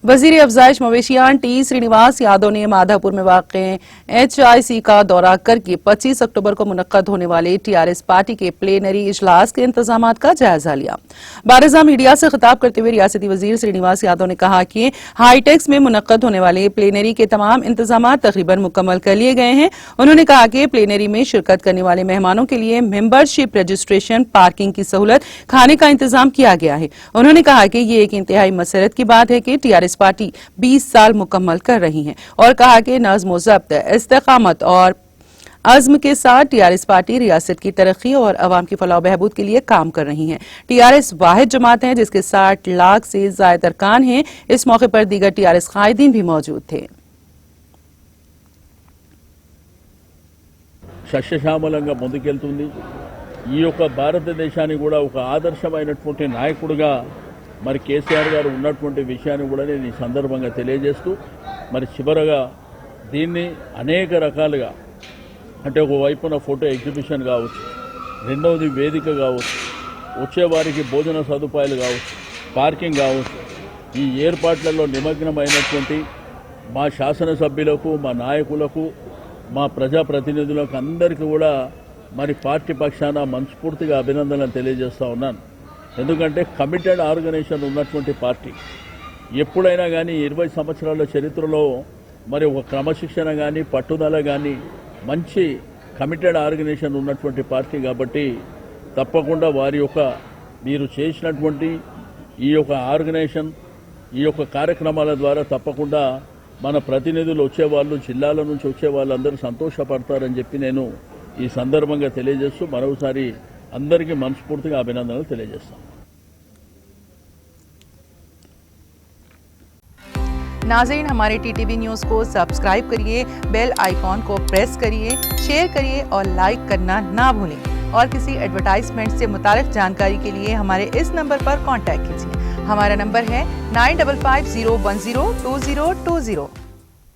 वजीर अफजाइश मवेशियान टी श्रीनिवास यादव ने माधापुर में वाक़े HIC का दौरा करके 25 अक्टूबर को मुनक्कद होने वाले TRS पार्टी के प्लेनरी इजलास के इंतजामात का जायजा लिया। बारिज़ा मीडिया से खिताब करते हुए रियासती वजीर श्रीनिवास यादव ने कहा कि हाईटेक्स में मुनक्कद होने वाले प्लेनरी के तमाम इंतजामात तकरीबन मुकम्मल कर लिए गए हैं। उन्होंने कहा कि प्लेनरी में शिरकत करने वाले मेहमानों के लिए मेंबरशिप रजिस्ट्रेशन, पार्किंग की सहूलत, खाने का इंतजाम किया गया है। उन्होंने कहा कि ये एक इंतहाई मसरत की बात है कि TRS पार्टी 20 साल मुकम्मल कर रही है और कहा कि नज़्म व ज़ब्त, इस्तिक़ामत और अज़्म के साथ TRS पार्टी रियासत की तरक्की और अवाम की फलाह बहबूद के लिए काम कर रही है। TRS वाहिद जमात है जिसके 60 लाख से ज़ायद अरकान हैं। इस मौके पर दीगर TRS कायदीन भी मौजूद थे। సస్యశ్యామలంగా ముందుకెళ్తుంది। ఈ యొక్క భారతదేశానికి కూడా ఒక ఆదర్శమైనటువంటి నాయకుడిగా మరి కేసీఆర్ గారు ఉన్నటువంటి విషయాన్ని కూడా నేను ఈ సందర్భంగా తెలియజేస్తూ మరి చివరగా దీన్ని అనేక రకాలుగా అంటే ఒక వైపున ఫోటో ఎగ్జిబిషన్ కావచ్చు, రెండవది వేదిక కావచ్చు, వచ్చేవారికి భోజన సదుపాయాలు కావచ్చు, పార్కింగ్ కావచ్చు, ఈ ఏర్పాట్లలో నిమగ్నమైనటువంటి మా శాసనసభ్యులకు, మా నాయకులకు, మా ప్రజాప్రతినిధులకు అందరికీ కూడా మరి పార్టీ పక్షాన మనస్ఫూర్తిగా అభినందనలు తెలియజేస్తూ ఉన్నాను। ఎందుకంటే కమిటెడ్ ఆర్గనైజేషన్ ఉన్నటువంటి పార్టీ ఎప్పుడైనా కానీ 20 సంవత్సరాల చరిత్రలో మరి ఒక క్రమశిక్షణ కానీ, పట్టుదల కానీ, మంచి కమిటెడ్ ఆర్గనైజేషన్ ఉన్నటువంటి పార్టీ కాబట్టి తప్పకుండా వారి యొక్క మీరు చేసినటువంటి ఈ యొక్క ఆర్గనైజేషన్, ఈ యొక్క కార్యక్రమాల ద్వారా తప్పకుండా మన ప్రతినిధులు వచ్చేవాళ్ళు, జిల్లాల నుంచి వచ్చే వాళ్ళందరూ సంతోషపడతారని చెప్పి నేను ఈ సందర్భంగా తెలియజేస్తూ మరోసారి అందరికీ మనస్ఫూర్తిగా అభినందనలు తెలియజేస్తాను। नाज़रीन, हमारे TTV न्यूज़ को सब्सक्राइब करिए, बेल आइकॉन को प्रेस करिए, शेयर करिए और लाइक करना ना भूलें। और किसी एडवर्टाइजमेंट से मुताल्लिक़ जानकारी के लिए हमारे इस नंबर पर कांटेक्ट कीजिए। हमारा नंबर है 9550102020।